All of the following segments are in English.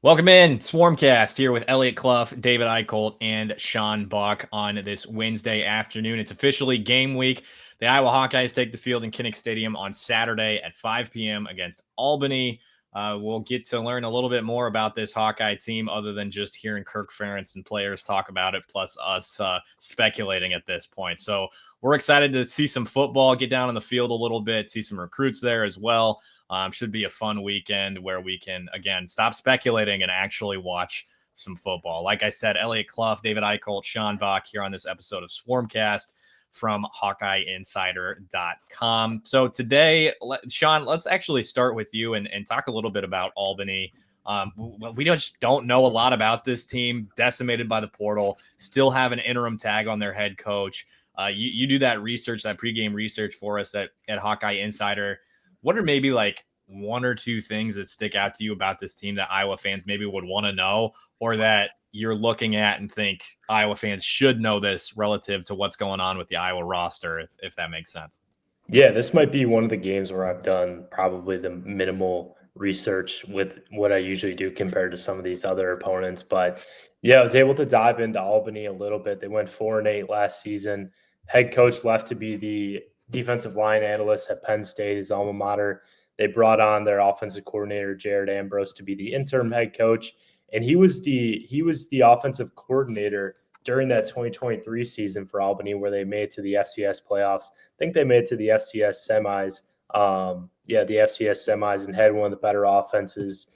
Welcome in, Swarmcast, here with Elliot Clough, David Eicholt, and Sean Buck on this Wednesday afternoon. It's officially game week. The Iowa Hawkeyes take the field in Kinnick Stadium on Saturday at 5 p.m. against Albany. We'll get to learn a little bit more about this Hawkeye team other than just hearing Kirk Ferentz and players talk about it, plus us speculating at this point. So we're excited to see some football, get down on the field a little bit, see some recruits there as well. Should be a fun weekend where we can, again, stop speculating and actually watch some football. Like I said, Elliot Clough, David Eicholt, Sean Bach here on this episode of Swarmcast from HawkeyeInsider.com. So today, Sean, let's actually start with you and talk a little bit about Albany. We just don't know a lot about this team, decimated by the portal, still have an interim tag on their head coach. You do that research, that pregame research for us at Hawkeye Insider. What are maybe like one or two things that stick out to you about this team that Iowa fans maybe would want to know, or that you're looking at and think Iowa fans should know this relative to what's going on with the Iowa roster, if that makes sense? Yeah, this might be one of the games where I've done probably the minimal research with what I usually do compared to some of these other opponents. But yeah, I was able to dive into Albany a little bit. They went 4-8 last season. Head coach left to be the defensive line analyst at Penn State, his alma mater. They brought on their offensive coordinator, Jared Ambrose, to be the interim head coach. And he was the offensive coordinator during that 2023 season for Albany, where they made it to the FCS playoffs. I think they made it to the FCS semis. The FCS semis, and had one of the better offenses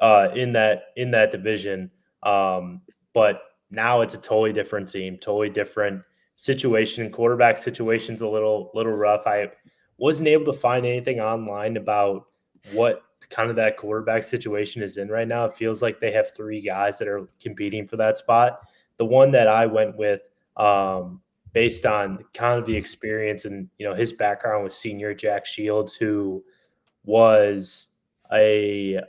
in that division. But now it's a totally different team, totally different situation. Quarterback situation's a little rough. I wasn't able to find anything online about what kind of that quarterback situation is in right now. It feels like they have three guys that are competing for that spot. The one that I went with, based on kind of the experience and his background with senior Jack Shields, who was where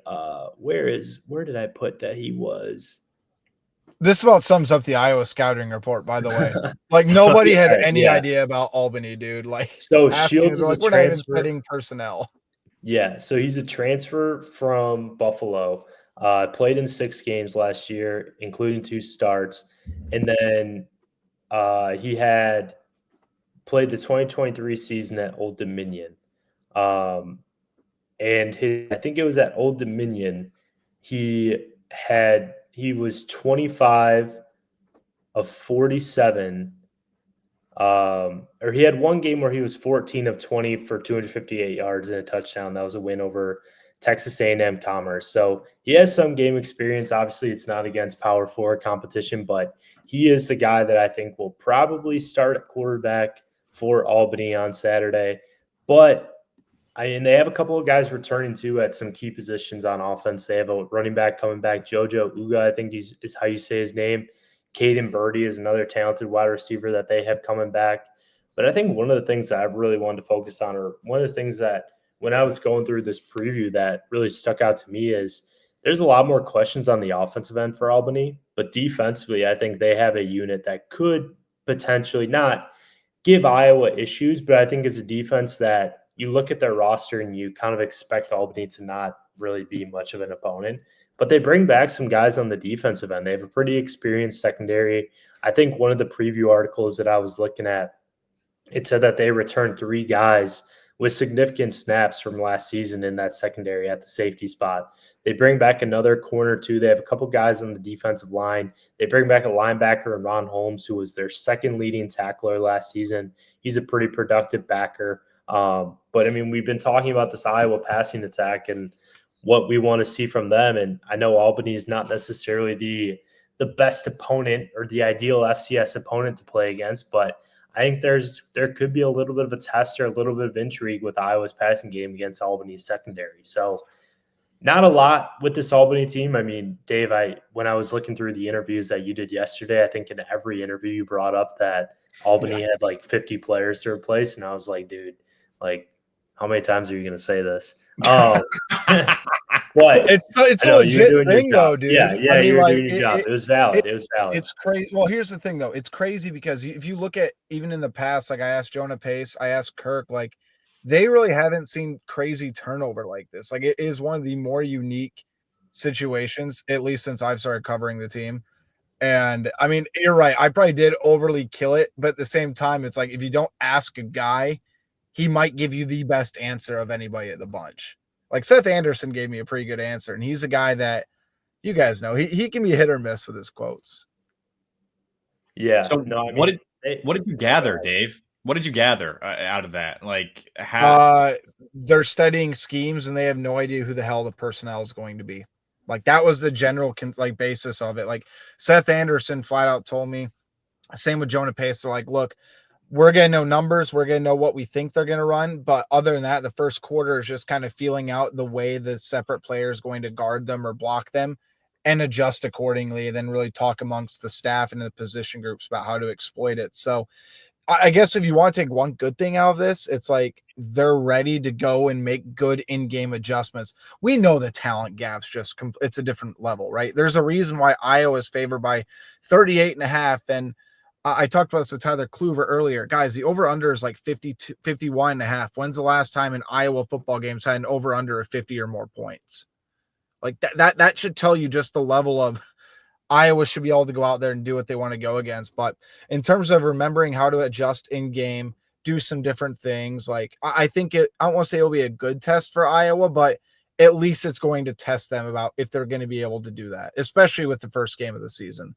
did I put that he was? This about sums up the Iowa scouting report, by the way. Like nobody had any idea about Albany, dude. Like, so Shields is we're not even studying personnel. Yeah, so he's a transfer from Buffalo. Played in 6 games last year, including 2 starts, and then he had played the 2023 season at Old Dominion. And I think it was at Old Dominion, he was 25 of 47. Or he had one game where he was 14 of 20 for 258 yards and a touchdown. That was a win over Texas A&M Commerce. So he has some game experience. Obviously, it's not against Power 4 competition, but he is the guy that I think will probably start at quarterback for Albany on Saturday. But and they have a couple of guys returning too at some key positions on offense. They have a running back coming back, JoJo Uga, I think is how you say his name. Caden Birdie is another talented wide receiver that they have coming back. But I think one of the things that I really wanted to focus on, or one of the things that when I was going through this preview that really stuck out to me, is there's a lot more questions on the offensive end for Albany. But defensively, I think they have a unit that could potentially not give Iowa issues, but I think it's a defense that you look at their roster and you kind of expect Albany to not really be much of an opponent. But they bring back some guys on the defensive end. They have a pretty experienced secondary. I think one of the preview articles that I was looking at, it said that they returned 3 guys with significant snaps from last season in that secondary at the safety spot. They bring back another corner too. They have a couple guys on the defensive line. They bring back a linebacker, Ron Holmes, who was their second leading tackler last season. He's a pretty productive backer. But I mean, we've been talking about this Iowa passing attack and what we want to see from them. And I know Albany is not necessarily the best opponent or the ideal FCS opponent to play against, but I think there could be a little bit of a test or a little bit of intrigue with Iowa's passing game against Albany's secondary. So not a lot with this Albany team. I mean, Dave, when I was looking through the interviews that you did yesterday, I think in every interview you brought up that Albany had like 50 players to replace. And I was like, dude, like, how many times are you going to say this? But it's a legit thing, though, dude. Yeah, I mean, you're doing your job. It was valid. It's crazy. Well, here's the thing, though. It's crazy because if you look at even in the past, like I asked Jonah Pace, I asked Kirk, like they really haven't seen crazy turnover like this. Like it is one of the more unique situations, at least since I've started covering the team. And I mean, you're right. I probably did overly kill it, but at the same time, it's like if you don't ask a guy, he might give you the best answer of anybody at the bunch. Like Seth Anderson gave me a pretty good answer, and he's a guy that you guys know he can be hit or miss with his quotes. Yeah. So No, I what mean, did you gather, Dave? What did you gather out of that? Like how They're studying schemes and they have no idea who the hell the personnel is going to be. Like that was the general basis of it. Like Seth Anderson flat out told me, same with Jonah Pace. They're like, look, we're going to know numbers. We're going to know what we think they're going to run. But other than that, the first quarter is just kind of feeling out the way the separate player is going to guard them or block them and adjust accordingly. And then really talk amongst the staff and the position groups about how to exploit it. So I guess if you want to take one good thing out of this, it's like they're ready to go and make good in-game adjustments. We know the talent gap's just it's a different level, right? There's a reason why Iowa is favored by 38.5. And I talked about this with Tyler Kluver earlier. Guys, the over-under is like 52, 51.5. When's the last time an Iowa football game's had an over-under of 50 or more points? Like that should tell you just the level of Iowa should be able to go out there and do what they want to go against. But in terms of remembering how to adjust in game, do some different things, like I think I don't want to say it'll be a good test for Iowa, but at least it's going to test them about if they're going to be able to do that, especially with the first game of the season.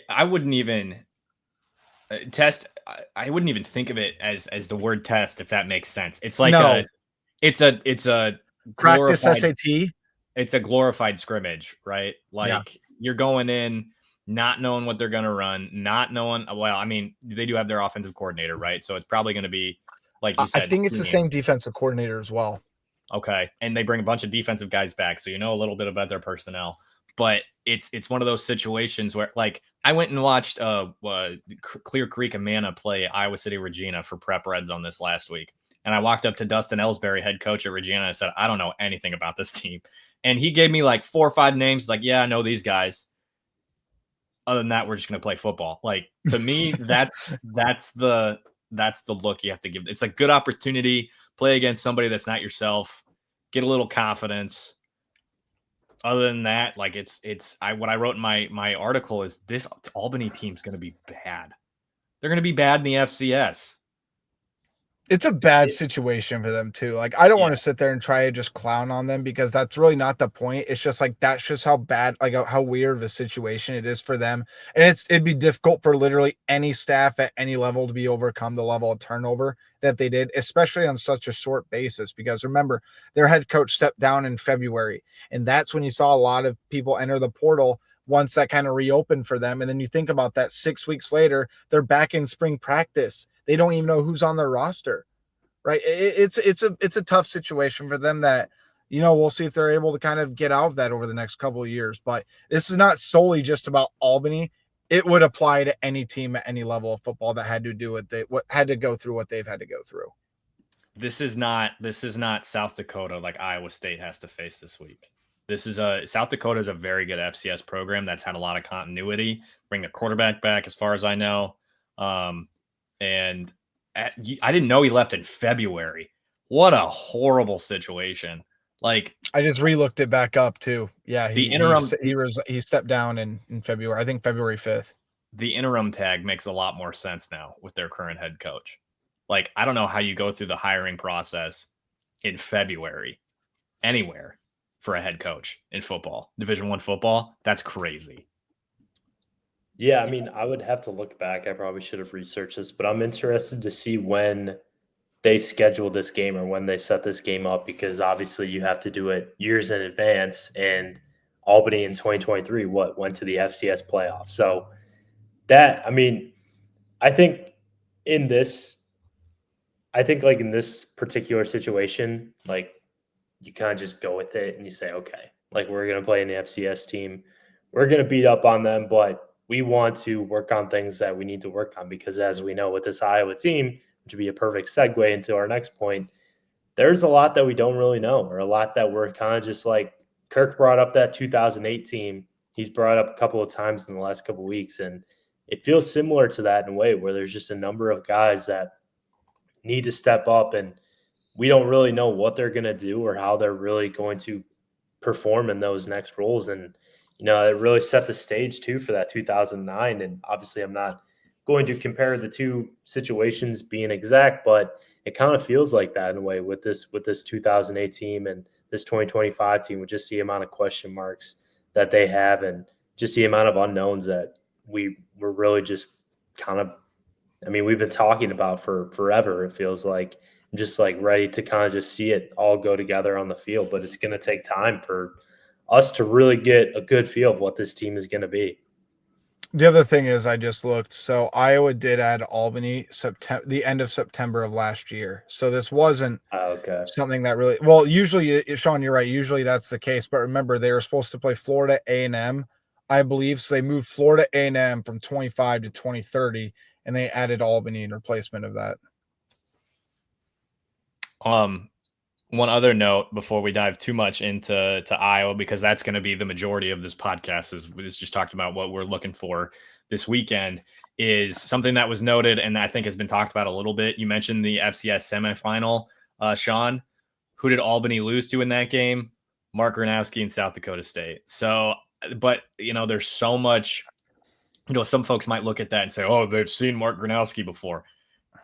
I wouldn't even test. I wouldn't even think of it as the word test, if that makes sense. It's like it's a practice SAT. It's a glorified scrimmage, right? Like you're going in not knowing what they're going to run, not knowing. Well, I mean, they do have their offensive coordinator, right? So it's probably going to be like you said. I think it's the same defensive coordinator as well. Okay, and they bring a bunch of defensive guys back, so you know a little bit about their personnel. But it's one of those situations where, like, I went and watched Clear Creek Amana play Iowa City Regina for Prep Reds on this last week. And I walked up to Dustin Ellsbury, head coach at Regina, and I said, I don't know anything about this team. And he gave me like 4 or 5 names. Like, yeah, I know these guys. Other than that, we're just going to play football. Like, to me, that's the look you have to give. It's a good opportunity. Play against somebody that's not yourself. Get a little confidence. Other than that, like what I wrote in my article is this Albany team's going to be bad. They're going to be bad in the FCS. It's a bad situation for them too. Like, I don't want to sit there and try to just clown on them because that's really not the point. It's just like, that's just how bad, like how weird of a situation it is for them. And it'd be difficult for literally any staff at any level to be overcome the level of turnover that they did, especially on such a short basis. Because remember, their head coach stepped down in February. And that's when you saw a lot of people enter the portal once that kind of reopened for them. And then you think about that 6 weeks later, they're back in spring practice. They don't even know who's on their roster, right? It's a tough situation for them that, you know, we'll see if they're able to kind of get out of that over the next couple of years. But this is not solely just about Albany. It would apply to any team at any level of football that had to do what had to go through what they've had to go through. This is not South Dakota like Iowa State has to face this week. South Dakota is a very good FCS program that's had a lot of continuity. Bring the quarterback back, as far as I know. And I didn't know he left in February. What a horrible situation. Like, I just re-looked it back up too. Yeah, he stepped down in February. I think February 5th. The interim tag makes a lot more sense now with their current head coach. Like, I don't know how you go through the hiring process in February anywhere for a head coach in football, Division I football. That's crazy. Yeah, I mean, I would have to look back. I probably should have researched this, but I'm interested to see when they schedule this game or when they set this game up, because obviously you have to do it years in advance. And Albany in 2023, went to the FCS playoff. So that, I mean, I think in this particular situation, like, you kind of just go with it and you say, okay, like, we're going to play an FCS team. We're going to beat up on them, but we want to work on things that we need to work on, because as we know with this Iowa team, which would be a perfect segue into our next point, there's a lot that we don't really know, or a lot that we're kind of just like, Kirk brought up that 2008 team. He's brought up a couple of times in the last couple of weeks, and it feels similar to that in a way where there's just a number of guys that need to step up, and we don't really know what they're going to do or how they're really going to perform in those next roles. And, you know, it really set the stage too for that 2009. And obviously I'm not going to compare the two situations being exact, but it kind of feels like that in a way with this 2008 team and this 2025 team, with just the amount of question marks that they have and just the amount of unknowns that we were really just kind of, I mean, we've been talking about for forever. It feels like I'm just like ready to kind of just see it all go together on the field, but it's going to take time for us to really get a good feel of what this team is going to be. The other thing is, I just looked. So Iowa did add Albany the end of September of last year. So this wasn't something that really, well, usually, Sean, you're right. Usually that's the case. But remember, they were supposed to play Florida A&M, I believe. So they moved Florida A&M from 25 to 2030, and they added Albany in replacement of that. One other note before we dive too much into Iowa, because that's going to be the majority of this podcast, is we just talked about what we're looking for this weekend, is something that was noted and I think has been talked about a little bit. You mentioned the FCS semifinal, Sean. Who did Albany lose to in that game? Mark Gronowski and South Dakota State. So, but, you know, there's so much, you know, some folks might look at that and say, oh, they've seen Mark Gronowski before.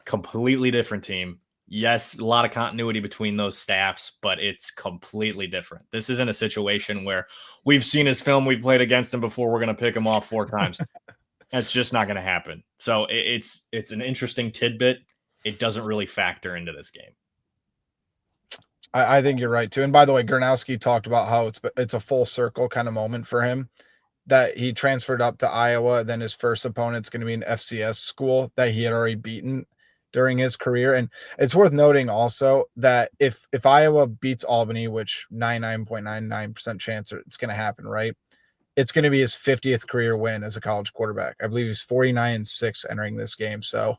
Completely different team. Yes, a lot of continuity between those staffs, but it's completely different. This isn't a situation where we've seen his film, we've played against him before, we're going to pick him off 4 times. That's just not going to happen. So it's an interesting tidbit. It doesn't really factor into this game. I think you're right too. And by the way, Gronowski talked about how it's a full circle kind of moment for him, that he transferred up to Iowa. Then his first opponent's going to be an FCS school that he had already beaten during his career. And it's worth noting also that if Iowa beats Albany, which 99.99% chance it's going to happen, right? It's going to be his 50th career win as a college quarterback. I believe he's 49-6 entering this game. So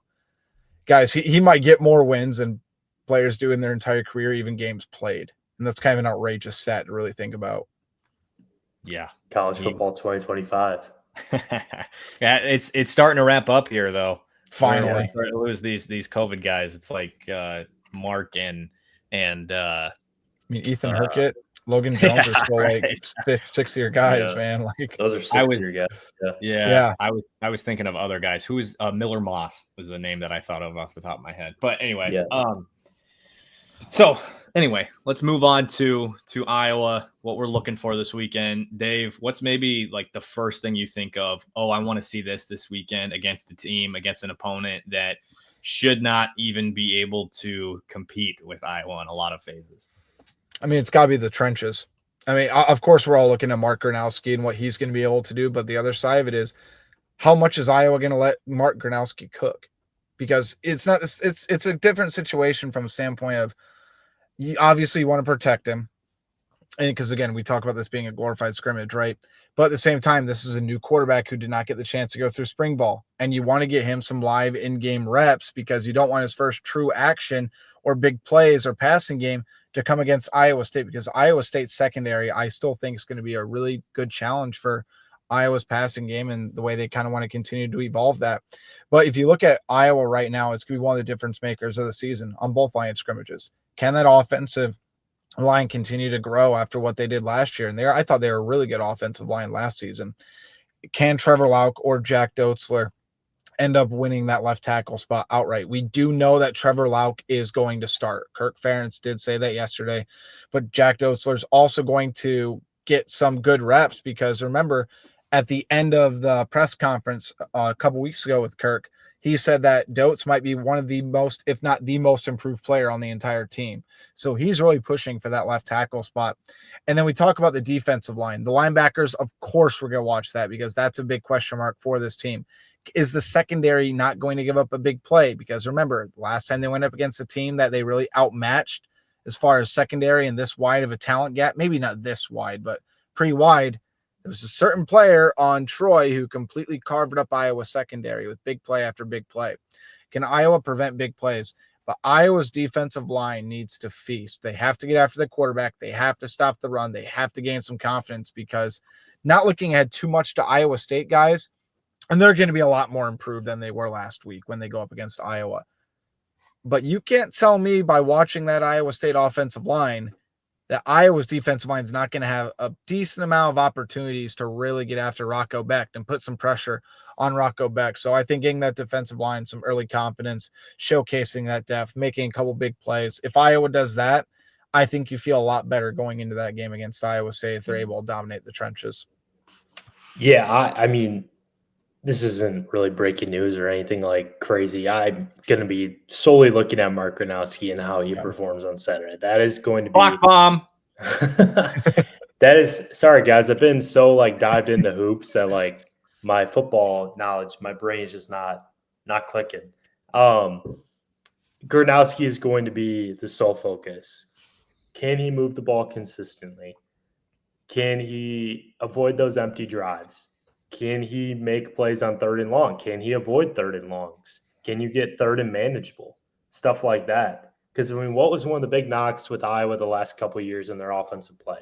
guys, he might get more wins than players do in their entire career, even games played. And that's kind of an outrageous stat to really think about. Yeah. College football 2025. Yeah, it's starting to wrap up here though. Finally, we're to lose these COVID guys. It's like Mark and I mean, Ethan Herkett, Logan Jones are still like 5th, 6th-year guys, man. Like those are 6th-year guys. Yeah. I was thinking of other guys. Who's Miller Moss was the name that I thought of off the top of my head. But anyway, so anyway, let's move on to Iowa. What we're looking for this weekend, Dave. What's maybe like the first thing you think of? Oh, I want to see this weekend against a team, against an opponent that should not even be able to compete with Iowa in a lot of phases. I mean, it's got to be the trenches. I mean, of course, we're all looking at Mark Gronowski and what he's going to be able to do. But the other side of it is, how much is Iowa going to let Mark Gronowski cook? Because it's not this. It's a different situation from a standpoint of, you obviously want to protect him, and because again, we talk about this being a glorified scrimmage, right? But at the same time, this is a new quarterback who did not get the chance to go through spring ball, and you want to get him some live in-game reps because you don't want his first true action or big plays or passing game to come against Iowa State, because Iowa State's secondary, I still think, is going to be a really good challenge for Iowa's passing game and the way they kind of want to continue to evolve that. But if you look at Iowa right now, it's going to be one of the difference makers of the season on both line scrimmages. Can that offensive line continue to grow after what they did last year? And I thought they were a really good offensive line last season. Can Trevor Lauk or Jack Doetzler end up winning that left tackle spot outright? We do know that Trevor Lauk is going to start. Kirk Ferentz did say that yesterday, but Jack Doetzler is also going to get some good reps, because remember, at the end of the press conference a couple weeks ago with Kirk, he said that Dotes might be one of the most, if not the most improved player on the entire team. So he's really pushing for that left tackle spot. And then we talk about the defensive line. The linebackers, of course, we're going to watch that, because that's a big question mark for this team. Is the secondary not going to give up a big play? Because remember, last time they went up against a team that they really outmatched as far as secondary and this wide of a talent gap, maybe not this wide, but pretty wide. There was a certain player on Troy who completely carved up Iowa secondary with big play after big play. Can Iowa prevent big plays? But Iowa's defensive line needs to feast. They have to get after the quarterback. They have to stop the run. They have to gain some confidence, because not looking ahead too much to Iowa State, guys, and they're going to be a lot more improved than they were last week when they go up against Iowa. But you can't tell me by watching that Iowa State offensive line that Iowa's defensive line is not going to have a decent amount of opportunities to really get after Rocco Becht and put some pressure on Rocco Becht. So I think getting that defensive line some early confidence, showcasing that depth, making a couple big plays. If Iowa does that, I think you feel a lot better going into that game against Iowa State if they're able to dominate the trenches. Yeah, I mean, this isn't really breaking news or anything like crazy. I'm going to be solely looking at Mark Gronowski and how he performs on Saturday. That is going to be Block bomb. That is, sorry guys, I've been so like dived into hoops that like my football knowledge, my brain is just not clicking. Gronowski is going to be the sole focus. Can he move the ball consistently? Can he avoid those empty drives? Can he make plays on third and long? Can he avoid third and longs? Can you get third and manageable? Stuff like that. Because, I mean, what was one of the big knocks with Iowa the last couple of years in their offensive play?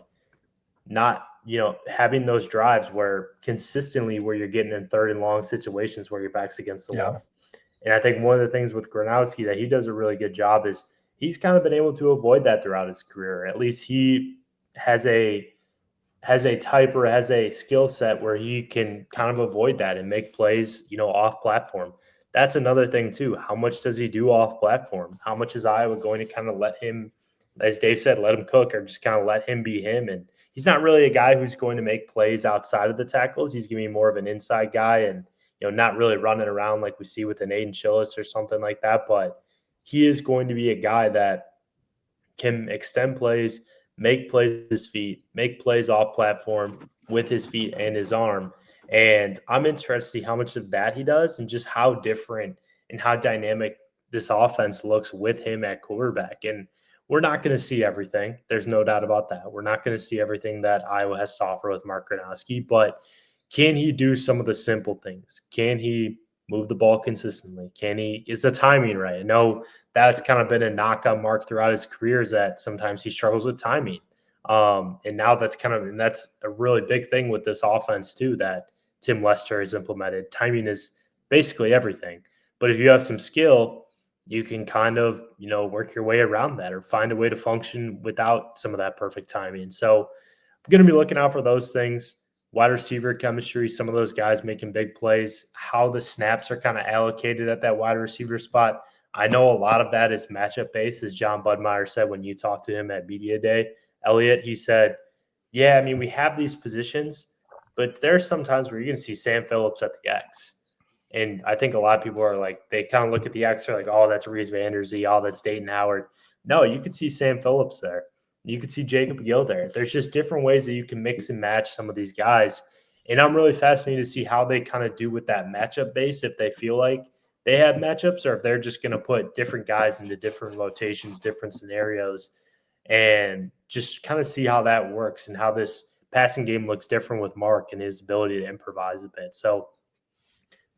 Not, having those drives where consistently where you're getting in third and long situations where your back's against the wall. And I think one of the things with Gronowski that he does a really good job is he's kind of been able to avoid that throughout his career. At least he has a type or has a skill set where he can kind of avoid that and make plays, off platform. That's another thing too. How much does he do off platform? How much is Iowa going to kind of let him, as Dave said, let him cook or just kind of let him be him? And he's not really a guy who's going to make plays outside of the tackles. He's going to be more of an inside guy and, not really running around like we see with an Aiden Chillis or something like that. But he is going to be a guy that can extend plays, make plays with his feet, make plays off platform with his feet and his arm. And I'm interested to see how much of that he does and just how different and how dynamic this offense looks with him at quarterback. And we're not going to see everything. There's no doubt about that. We're not going to see everything that Iowa has to offer with Mark Gronowski, but can he do some of the simple things? Can he move the ball consistently? Is the timing right? I know that's kind of been a knock on Mark throughout his career is that sometimes he struggles with timing. And now that's a really big thing with this offense too, that Tim Lester has implemented. Timing is basically everything. But if you have some skill, you can kind of, work your way around that or find a way to function without some of that perfect timing. So I'm going to be looking out for those things. Wide receiver chemistry, some of those guys making big plays, how the snaps are kind of allocated at that wide receiver spot. I know a lot of that is matchup based, as John Budmeyer said when you talked to him at Media Day. Elliot, he said, yeah, I mean, we have these positions, but there's some times where you're going to see Sam Phillips at the X. And I think a lot of people are like, they kind of look at the X, they're like, oh, that's Reese Vanderzee, oh, that's Dayton Howard. No, you could see Sam Phillips there. You could see Jacob Gill there. There's just different ways that you can mix and match some of these guys. And I'm really fascinated to see how they kind of do with that matchup base, if they feel like they have matchups or if they're just going to put different guys into different rotations, different scenarios, and just kind of see how that works and how this passing game looks different with Mark and his ability to improvise a bit. So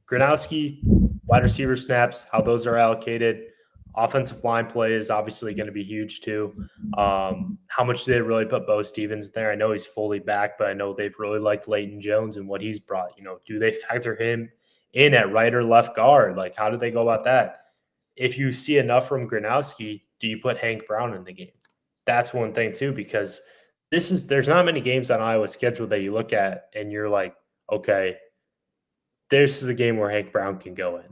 Gronowski, wide receiver snaps, how those are allocated. Offensive line play is obviously going to be huge too. How much do they really put Bo Stevens there? I know he's fully back, but I know they've really liked Leighton Jones and what he's brought. Do they factor him in at right or left guard? Like, how do they go about that? If you see enough from Gronowski, do you put Hank Brown in the game? That's one thing too, because there's not many games on Iowa's schedule that you look at and you're like, okay, this is a game where Hank Brown can go in,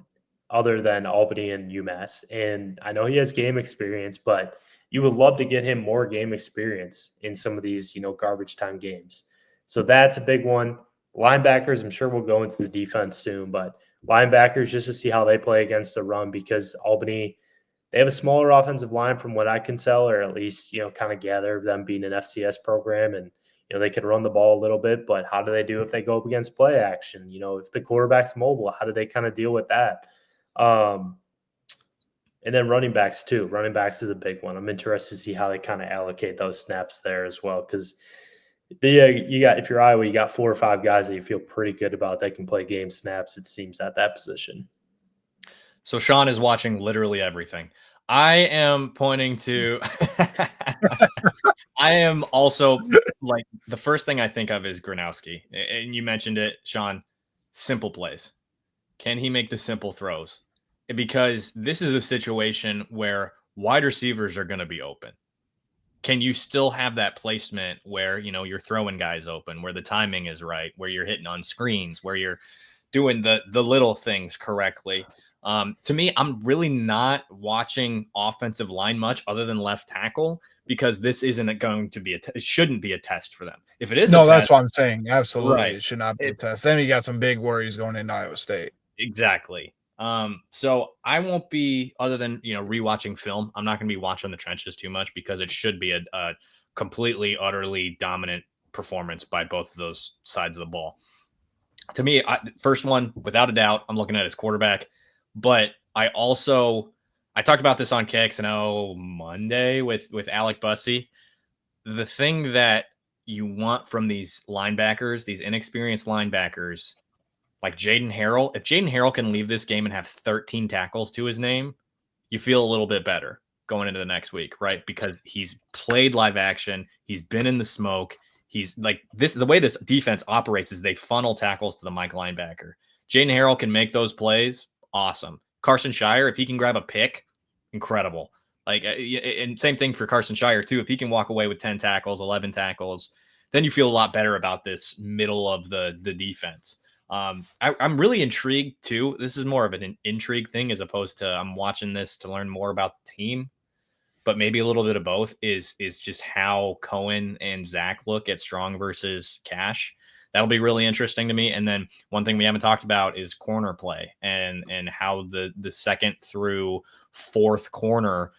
other than Albany and UMass. And I know he has game experience, but you would love to get him more game experience in some of these, garbage time games. So that's a big one. Linebackers, I'm sure we'll go into the defense soon, but linebackers just to see how they play against the run, because Albany, they have a smaller offensive line from what I can tell, or at least, kind of gather them being an FCS program, and they can run the ball a little bit, but how do they do if they go up against play action? If the quarterback's mobile, how do they kind of deal with that? And then running backs too. Running backs is a big one. I'm interested to see how they kind of allocate those snaps there as well, because if you're Iowa, you got 4 or 5 guys that you feel pretty good about that can play game snaps, it seems, at that position. So Sean is watching literally everything. I am pointing to I am also like the first thing I think of is Gronowski. And you mentioned it, Sean, simple plays. Can he make the simple throws? Because this is a situation where wide receivers are going to be open. can you still have that placement where, you're throwing guys open, where the timing is right, where you're hitting on screens, where you're doing the little things correctly? To me, I'm really not watching offensive line much other than left tackle, because this isn't going to be it shouldn't be a test for them. If it is No, a that's test, what I'm saying. Absolutely. right. It should not be a test. Then you got some big worries going into Iowa State. Exactly. So I won't be, other than rewatching film, I'm not going to be watching the trenches too much, because it should be a completely, utterly dominant performance by both of those sides of the ball. To me, first one, without a doubt, I'm looking at his quarterback. But I talked about this on KXNO Monday with Alec Bussey. The thing that you want from these linebackers, these inexperienced linebackers, like Jaden Harrell, if Jaden Harrell can leave this game and have 13 tackles to his name, you feel a little bit better going into the next week, right? Because he's played live action. He's been in the smoke. He's like this. The way this defense operates is they funnel tackles to the Mike linebacker. Jaden Harrell can make those plays. Awesome. Carson Shire, if he can grab a pick, incredible. And same thing for Carson Shire too. If he can walk away with 10 tackles, 11 tackles, then you feel a lot better about this middle of the defense. I'm really intrigued too. This is more of an intrigue thing as opposed to I'm watching this to learn more about the team, but maybe a little bit of both is just how Cohen and Zach look at Strong versus Cash. That'll be really interesting to me. And then one thing we haven't talked about is corner play and how the second through fourth corner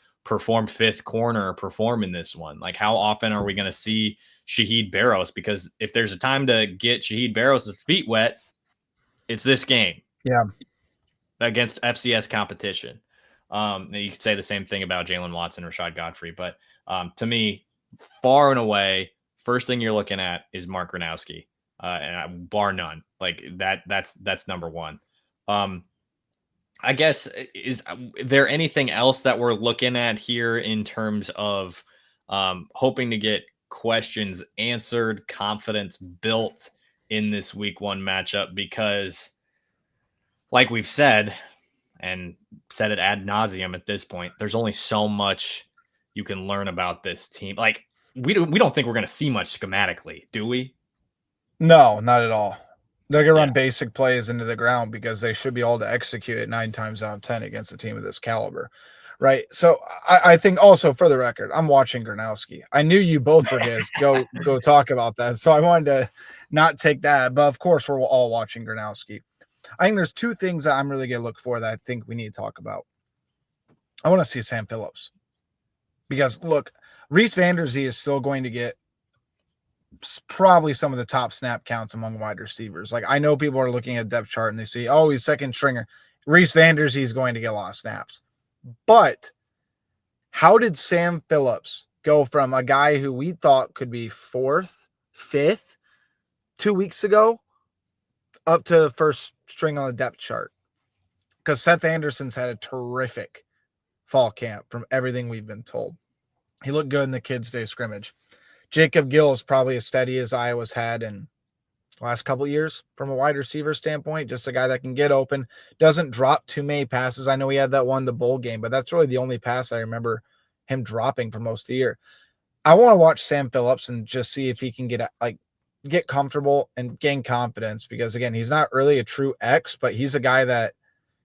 fifth corner perform in this one. Like, how often are we going to see Shaheed Barrows? Because if there's a time to get Shaheed Barrows' feet wet, it's this game. Yeah. Against FCS competition. You could say the same thing about Jalen Watson, Rashad Godfrey, but to me, far and away, first thing you're looking at is Mark Gronowski, and bar none. Like that's number one. I guess, is there anything else that we're looking at here in terms of hoping to get questions answered, confidence built in this week one matchup? Because like we've said, and said it ad nauseum at this point, there's only so much you can learn about this team. Like, we don't think we're going to see much schematically, do we? No, not at all. They're going to run basic plays into the ground because they should be able to execute it 9 times out of 10 against a team of this caliber. Right. So I think also, for the record, I'm watching Gronowski. I knew you both were going to go talk about that. So I wanted to not take that. But of course, we're all watching Gronowski. I think there's 2 things that I'm really going to look for that I think we need to talk about. I want to see Sam Phillips. Because, look, Reese Vanderzee is still going to get probably some of the top snap counts among wide receivers. Like, I know people are looking at depth chart and they see, oh, he's second stringer. Reese Vanderzee is going to get a lot of snaps. But how did Sam Phillips go from a guy who we thought could be 4th, 5th 2 weeks ago up to first string on the depth chart? Because Seth Anderson's had a terrific fall camp from everything we've been told. He looked good in the kids' day scrimmage. Jacob Gill is probably as steady as Iowa's had in the last couple of years from a wide receiver standpoint. Just a guy that can get open, doesn't drop too many passes. I know he had that one, the bowl game, but that's really the only pass I remember him dropping for most of the year. I want to watch Sam Phillips and just see if he can get comfortable and gain confidence, because again, he's not really a true X, but he's a guy that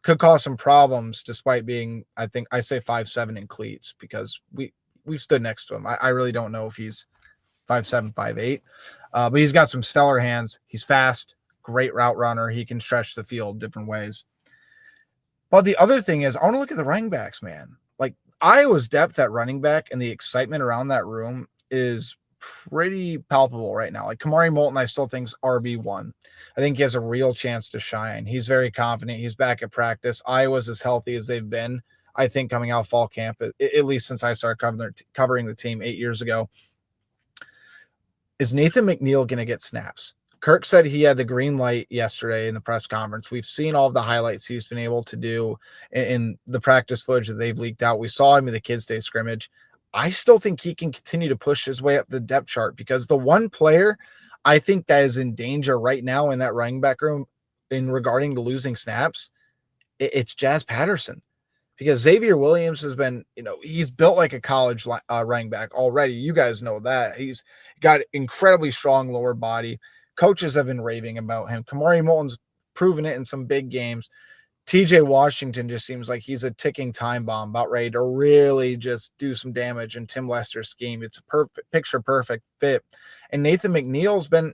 could cause some problems despite being, I think I say 5'7" in cleats, because we've stood next to him. I really don't know if he's 5'7", 5'8", but he's got some stellar hands. He's fast, great route runner. He can stretch the field different ways. But the other thing is, I want to look at the running backs, man. Like, Iowa's depth at running back and the excitement around that room is pretty palpable right now. Like, Kamari Moulton, I still think's RB1. I think he has a real chance to shine. He's very confident. He's back at practice. Iowa's as healthy as they've been, I think, coming out fall camp, at least since I started covering the team 8 years ago. Is Nathan McNeil going to get snaps? Kirk said he had the green light yesterday in the press conference. We've seen all of the highlights he's been able to do in the practice footage that they've leaked out. We saw him in the kids' day scrimmage. I still think he can continue to push his way up the depth chart, because the one player I think that is in danger right now in that running back room in regarding to losing snaps, it's Jazz Patterson. because Xavier Williams has been, he's built like a college running back already. You guys know that. He's got incredibly strong lower body. Coaches have been raving about him. Kamari Moulton's proven it in some big games. TJ Washington just seems like he's a ticking time bomb about ready to really just do some damage in Tim Lester's scheme. It's a picture-perfect fit. And Nathan McNeil's been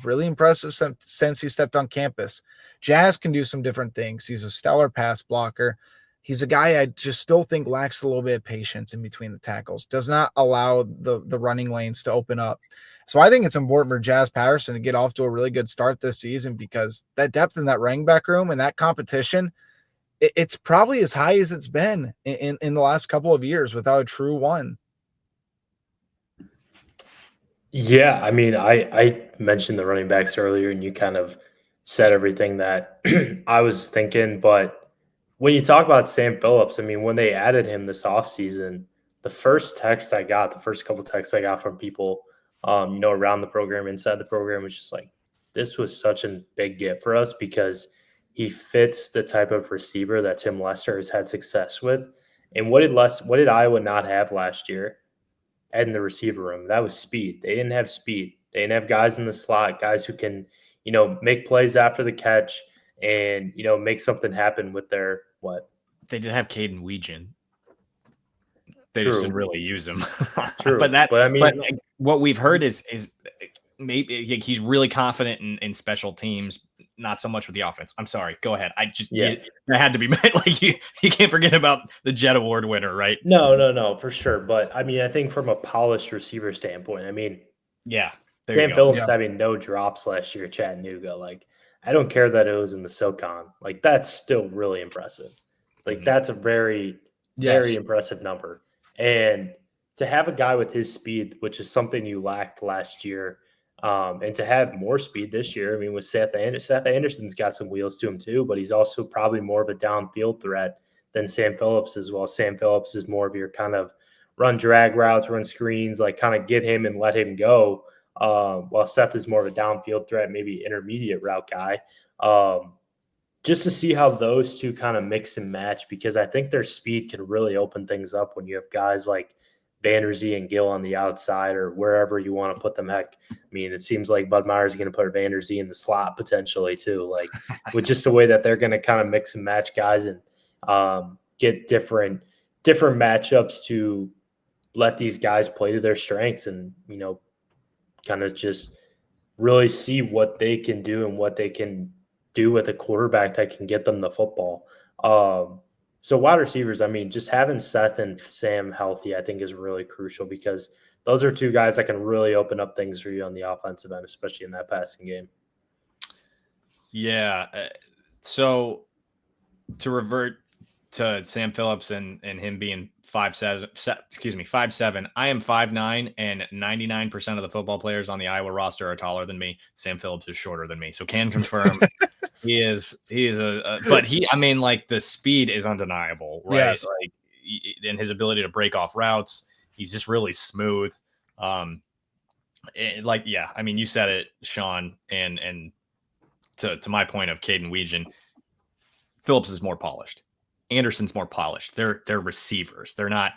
really impressive since he stepped on campus. Jazz can do some different things. He's a stellar pass blocker. He's a guy I just still think lacks a little bit of patience in between the tackles, does not allow the running lanes to open up. So I think it's important for Jazz Patterson to get off to a really good start this season, because that depth in that running back room and that competition, it's probably as high as it's been in the last couple of years without a true one. Yeah, I mean, I mentioned the running backs earlier, and you kind of said everything that I was thinking. But when you talk about Sam Phillips, I mean, when they added him this offseason, the first couple texts I got from people, around the program, inside the program, was just like, this was such a big get for us, because he fits the type of receiver that Tim Lester has had success with. And what did Iowa not have last year in the receiver room? That was speed. They didn't have speed. They didn't have guys in the slot, guys who can, make plays after the catch and, make something happen with their what? They did have Caden Weegan. They True. just didn't really use him. True. But I mean, what we've heard is maybe he's really confident in special teams, not so much with the offense. I'm sorry. Go ahead. I had to be like you can't forget about the Jet Award winner, right? No, for sure. But I mean, I think from a polished receiver standpoint, I mean, yeah, Sam Phillips having no drops last year at Chattanooga. Like, I don't care that it was in the SoCon. Like, that's still really impressive. Like, that's a very, very impressive number. And to have a guy with his speed, which is something you lacked last year, and to have more speed this year, I mean, with Seth Anderson's got some wheels to him too, but he's also probably more of a downfield threat than Sam Phillips is. Well, Sam Phillips is more of your kind of run drag routes, run screens, like kind of get him and let him go. While Seth is more of a downfield threat, maybe intermediate route guy. Just to see how those two kind of mix and match, because I think their speed can really open things up when you have guys like Vanderzee and Gill on the outside, or wherever you want to put them. Heck, I mean, it seems like Bud Myers is going to put Vanderzee in the slot potentially too, like with just the way that they're going to kind of mix and match guys and get different matchups to let these guys play to their strengths and, kind of just really see what they can do and what they can do with a quarterback that can get them the football. So wide receivers, I mean, just having Seth and Sam healthy, I think is really crucial, because those are two guys that can really open up things for you on the offensive end, especially in that passing game. Yeah. So to revert to Sam Phillips and him being 5'7", I am 5'9", and 99% of the football players on the Iowa roster are taller than me. Sam Phillips is shorter than me, so can confirm he is but I mean, like, the speed is undeniable, right? Yes. Like, and his ability to break off routes, he's just really smooth. I mean, you said it, Sean, and to my point of Caden Weegan, Phillips is more polished. Anderson's more polished. They're receivers. They're not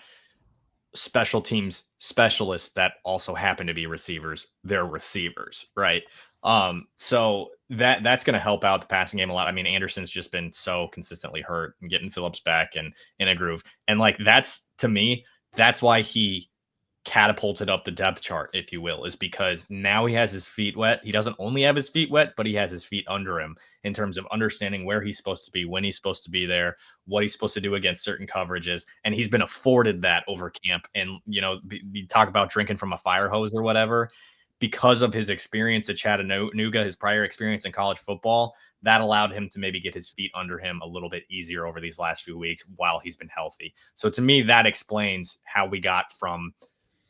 special teams specialists that also happen to be receivers. They're receivers, right? So that's going to help out the passing game a lot. I mean, Anderson's just been so consistently hurt, and getting Phillips back and in a groove. And like, that's, to me, that's why he catapulted up the depth chart, if you will, is because now he has his feet wet. He doesn't only have his feet wet, but he has his feet under him in terms of understanding where he's supposed to be, when he's supposed to be there, what he's supposed to do against certain coverages. And he's been afforded that over camp. And, you talk about drinking from a fire hose or whatever, because of his experience at Chattanooga, his prior experience in college football, that allowed him to maybe get his feet under him a little bit easier over these last few weeks while he's been healthy. So to me, that explains how we got from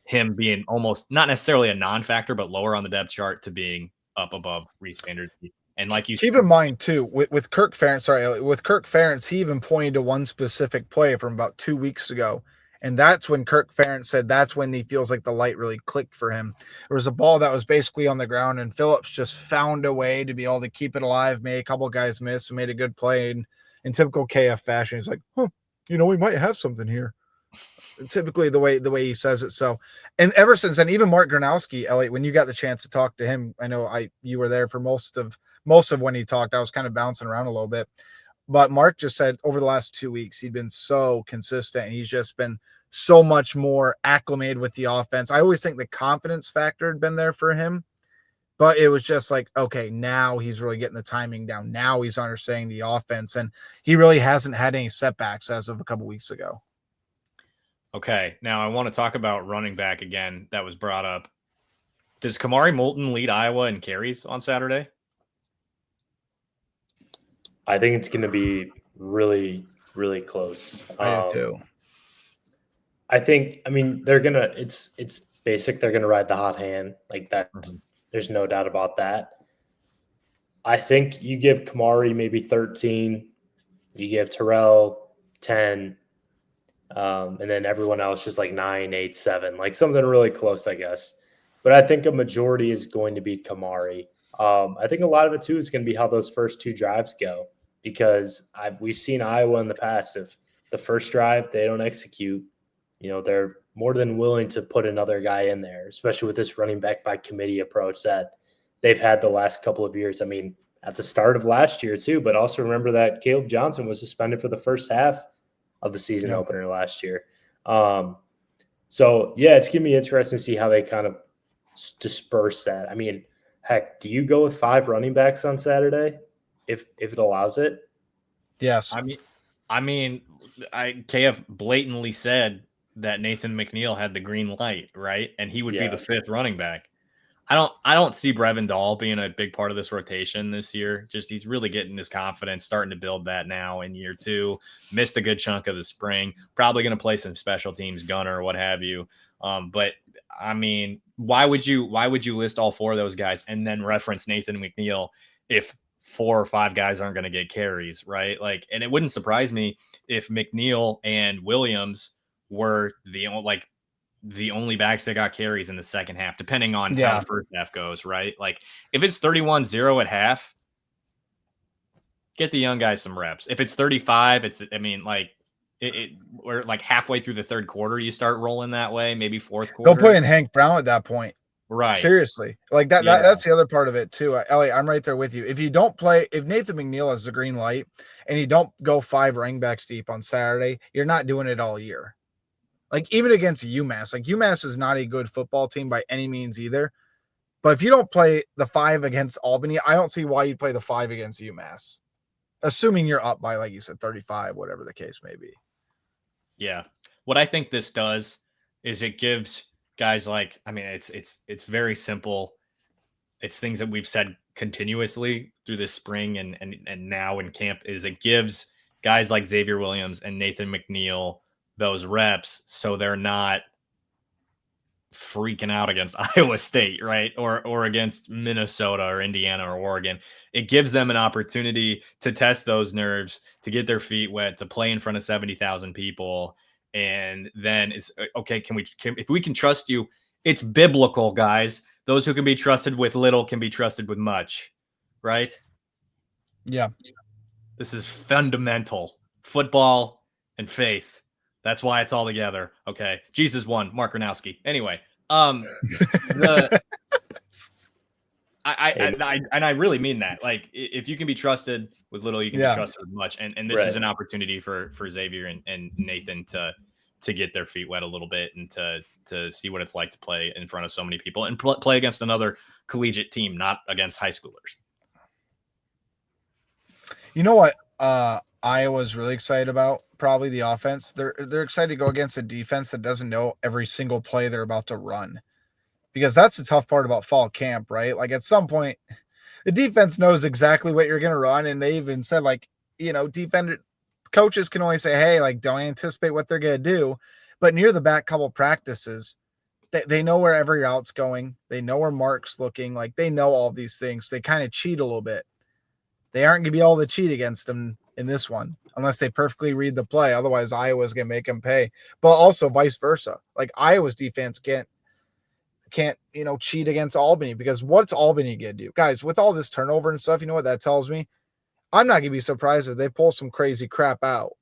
him being almost not necessarily a non-factor, but lower on the depth chart, to being up above Reese Vanderzee. And like you keep in mind too, with Kirk Ferentz, he even pointed to one specific play from about 2 weeks ago. And that's when Kirk Ferentz said that's when he feels like the light really clicked for him. There was a ball that was basically on the ground, and Phillips just found a way to be able to keep it alive, made a couple guys miss, and made a good play. And in typical KF fashion, he's like, we might have something here. Typically the way he says it. So, and ever since then, even Mark Gronowski, Elliot, when you got the chance to talk to him, I know you were there for most of when he talked. I was kind of bouncing around a little bit, but Mark just said over the last 2 weeks, he'd been so consistent and he's just been so much more acclimated with the offense. I always think the confidence factor had been there for him, but it was just like, okay, now he's really getting the timing down. Now he's understanding the offense, and he really hasn't had any setbacks as of a couple weeks ago. Okay, now I want to talk about running back again. That was brought up. Does Kamari Moulton lead Iowa in carries on Saturday? I think it's going to be really, really close. I do too. I think, they're going to, it's basic. They're going to ride the hot hand. Like that. Mm-hmm. There's no doubt about that. I think you give Kamari maybe 13. You give Terrell 10. And then everyone else just like 9, 8, 7, like something really close, I guess. But I think a majority is going to be Kamari. I think a lot of it too is going to be how those first 2 drives go, because we've seen Iowa in the past. If the first drive they don't execute, they're more than willing to put another guy in there, especially with this running back by committee approach that they've had the last couple of years. At the start of last year too, but also remember that Caleb Johnson was suspended for the first half of the season opener last year. So yeah, it's going to be interesting to see how they kind of disperse that. Heck, do you go with 5 running backs on Saturday if it allows it? Yes. KF blatantly said that Nathan McNeil had the green light, right? And he would be the 5th running back. I don't see Brevin Dahl being a big part of this rotation this year. Just he's really getting his confidence, starting to build that now in year 2. Missed a good chunk of the spring. Probably going to play some special teams, gunner, what have you. But why would you list all 4 of those guys and then reference Nathan McNeil if 4 or 5 guys aren't going to get carries, right? Like, and it wouldn't surprise me if McNeil and Williams were the only backs that got carries in the second half, depending on how the first half goes, right? Like if it's 31-0 at half, get the young guys some reps. If it's 35, we're like halfway through the third quarter, you start rolling that way, maybe fourth quarter. They'll play in Hank Brown at that point. Right. Seriously. Like that's the other part of it too. Elliot, I'm right there with you. If Nathan McNeil has the green light and you don't go 5 running backs deep on Saturday, you're not doing it all year. Like even against UMass, like UMass is not a good football team by any means either. But if you don't play the 5 against Albany, I don't see why you'd play the 5 against UMass, assuming you're up by, like you said, 35, whatever the case may be. Yeah. What I think this does is it gives guys like, it's very simple. It's things that we've said continuously through this spring and now in camp is it gives guys like Xavier Williams and Nathan McNeil those reps so they're not freaking out against Iowa State, right? Or against Minnesota or Indiana or Oregon. It gives them an opportunity to test those nerves, to get their feet wet, to play in front of 70,000 people. And then it's okay. If we can trust you, it's biblical, guys. Those who can be trusted with little can be trusted with much, right? Yeah. This is fundamental. Football and faith. That's why it's all together. Okay. Jesus won. Mark Gronowski. Anyway, I really mean that. Like, if you can be trusted with little, you can be trusted with much. And this is an opportunity for Xavier and Nathan to get their feet wet a little bit and to see what it's like to play in front of so many people and play against another collegiate team, not against high schoolers. You know what? Iowa's really excited about probably the offense. They're excited to go against a defense that doesn't know every single play they're about to run, because that's the tough part about fall camp, right? Like at some point, the defense knows exactly what you're going to run, and they even said defender coaches can only say, hey, like don't anticipate what they're going to do, but near the back couple practices, they know where every route's going. They know where Mark's looking. Like they know all these things. They kind of cheat a little bit. They aren't going to be able to cheat against them in this one unless they perfectly read the play. Otherwise, Iowa's going to make them pay. But also vice versa. Like Iowa's defense can't cheat against Albany, because what's Albany going to do? Guys, with all this turnover and stuff, you know what that tells me? I'm not going to be surprised if they pull some crazy crap out.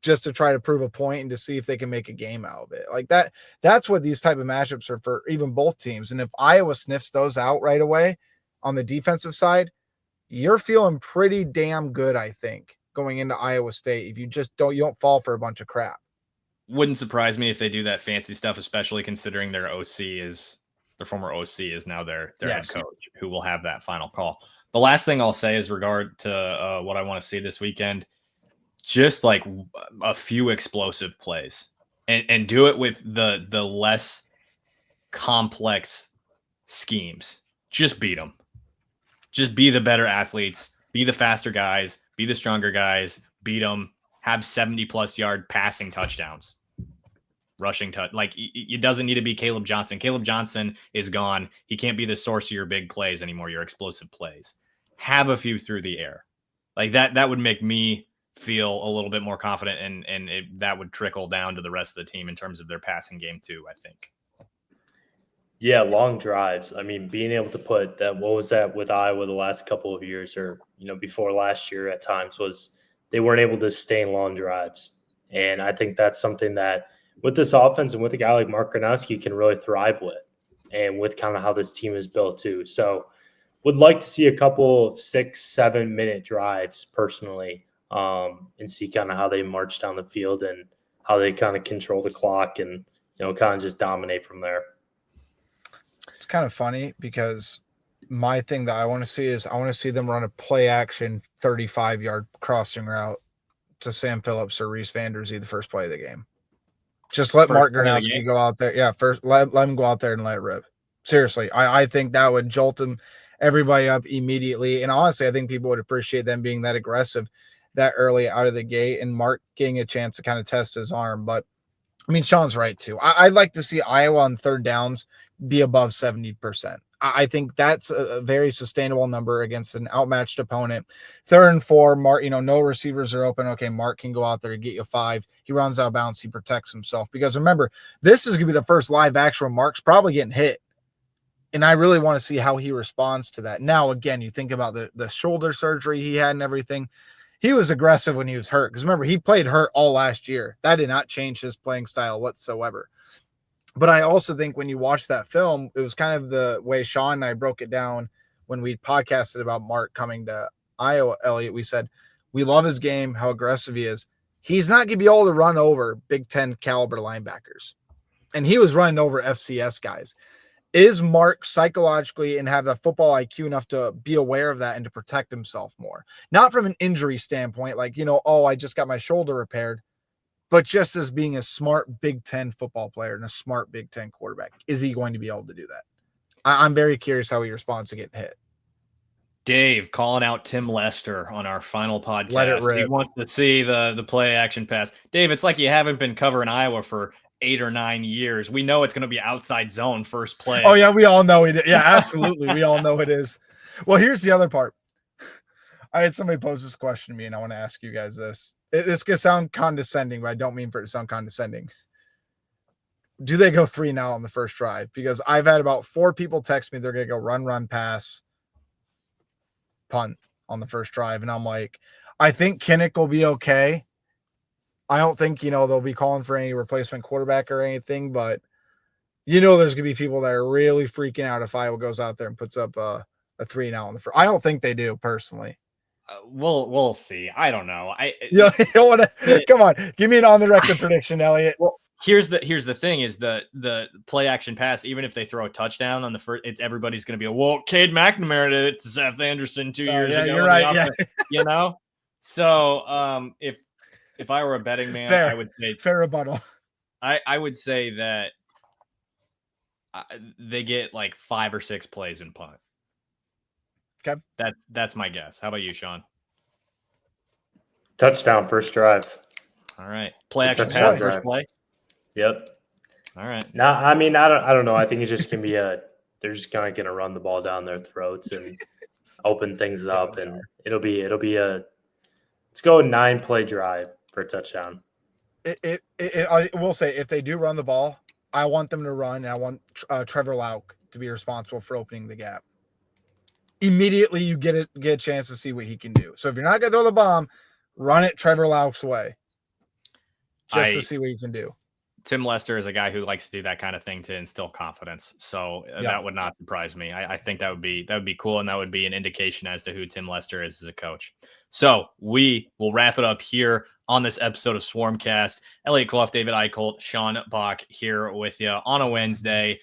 just to try to prove a point and to see if they can make a game out of it. Like that's what these type of matchups are for, even both teams. And if Iowa sniffs those out right away on the defensive side, you're feeling pretty damn good, I think, going into Iowa State. If you don't fall for a bunch of crap. Wouldn't surprise me if they do that fancy stuff, especially considering their former OC is now their head coach, who will have that final call. The last thing I'll say is regard to what I want to see this weekend, just like a few explosive plays, and do it with the less complex schemes. Just beat them. Just be the better athletes, be the faster guys, be the stronger guys, beat them, have 70+ yard passing touchdowns, rushing touch. Like, it doesn't need to be Caleb Johnson. Caleb Johnson is gone. He can't be the source of your big plays anymore, your explosive plays. Have a few through the air. Like that would make me feel a little bit more confident, and that would trickle down to the rest of the team in terms of their passing game too, I think. Yeah, long drives. I mean, being able to put that, what was that with Iowa the last couple of years, or before last year at times, was they weren't able to sustain long drives. And I think that's something that with this offense and with a guy like Mark Gronowski can really thrive with, and with kind of how this team is built too. So would like to see a couple of 6-7 minute drives personally, and see kind of how they march down the field and how they kind of control the clock and, kind of just dominate from there. It's kind of funny because my thing that I want to see is I want to see them run a play action 35-yard crossing route to Sam Phillips or Reese Vanderzee the first play of the game. Just let Mark Gronowski go out there. Yeah, first let him go out there and let it rip. Seriously, I think that would jolt everybody up immediately. And honestly, I think people would appreciate them being that aggressive that early out of the gate, and Mark getting a chance to kind of test his arm. But I mean, Sean's right too. I'd like to see Iowa on third downs be above 70%. I think that's a very sustainable number against an outmatched opponent. 3rd and 4, Mark, no receivers are open. Okay, Mark can go out there and get you 5. He runs out of bounds. He protects himself. Because remember, this is going to be the first live action where Mark's probably getting hit. And I really want to see how he responds to that. Now, again, you think about the shoulder surgery he had and everything. He was aggressive when he was hurt. Because remember, he played hurt all last year. That did not change his playing style whatsoever. But I also think when you watch that film, it was kind of the way Sean and I broke it down when we podcasted about Mark coming to Iowa, Elliot. We said, we love his game, how aggressive he is. He's not going to be able to run over Big Ten caliber linebackers. And he was running over FCS guys. Is Mark psychologically and have the football IQ enough to be aware of that and to protect himself more? Not from an injury standpoint, like, I just got my shoulder repaired, but just as being a smart Big Ten football player and a smart Big Ten quarterback. Is he going to be able to do that? I'm very curious how he responds to getting hit. Dave calling out Tim Lester on our final podcast. Let it rip. He wants to see the play action pass. Dave, it's like you haven't been covering Iowa for 8 or 9 years. We know it's going to be outside zone first play. Oh, yeah, we all know it. Yeah, absolutely. We all know it is. Well, here's the other part. I had somebody pose this question to me, and I want to ask you guys this. This could sound condescending, but I don't mean for it to sound condescending. Do they go 3 now on the first drive? Because I've had about 4 people text me they're going to go run, pass, punt on the first drive. And I'm like, I think Kinnick will be okay. I don't think, they'll be calling for any replacement quarterback or anything, but there's going to be people that are really freaking out if Iowa goes out there and puts up a 3 now on the first. I don't think they do personally. We'll see. I don't know. Come on, give me an on the record prediction, Elliot. Well, here's the thing: is the play action pass. Even if they throw a touchdown on the first, everybody's going to be Cade McNamara did it to Seth Anderson 2 years ago. You're right. Yeah. So if I were a betting man, I would say fair rebuttal. I would say that they get like 5 or 6 plays in punt. Okay. That's my guess. How about you, Sean? Touchdown first drive. All right. Play action pass first play. Yep. All right. No, I mean, I don't know. I think it's just gonna be they're just kind of gonna run the ball down their throats and open things up, and it'll be let's go 9-play drive for a touchdown. I will say, if they do run the ball, I want them to run, and I want Trevor Lauk to be responsible for opening the gap. Immediately, you get a chance to see what he can do. So if you're not gonna throw the bomb, run it Trevor Lauk's way. just to see what you can do. Tim Lester is a guy who likes to do that kind of thing to instill confidence. So that would not surprise me. I think that would be cool. And that would be an indication as to who Tim Lester is as a coach. So we will wrap it up here on this episode of Swarmcast. Elliot Clough, David Eicholt, Sean Bach here with you on a Wednesday.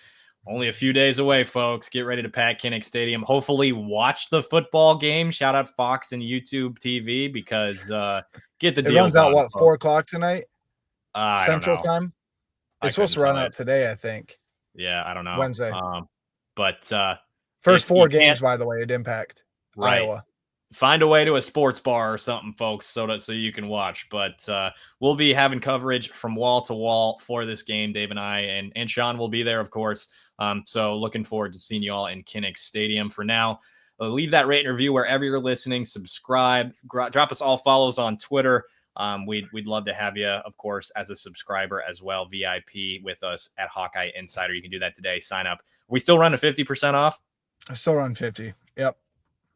Only a few days away, folks. Get ready to pack Kinnick Stadium. Hopefully watch the football game. Shout out Fox and YouTube TV because get the deal. It runs out, what, 4 o'clock tonight? Central time? It's supposed to run out today, I think. Yeah, I don't know. Wednesday. But first 4 games, by the way, at Impact. Right. Iowa. Find a way to a sports bar or something, folks, so you can watch. But we'll be having coverage from wall to wall for this game, Dave and I, and Sean will be there, of course. So looking forward to seeing you all in Kinnick Stadium. For now, leave that rate and review wherever you're listening. Subscribe. Drop us all follows on Twitter. We'd love to have you, of course, as a subscriber as well, VIP with us at Hawkeye Insider. You can do that today. Sign up. Are we still running 50% off? I still run 50. Yep.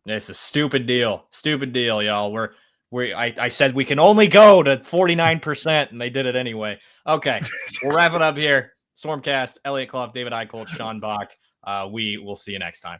It's a stupid deal. Stupid deal, y'all. I said we can only go to 49%, and they did it anyway. Okay, we'll wrap it up here. Stormcast, Elliot Clough, David Eicholt, Sean Bach. We will see you next time.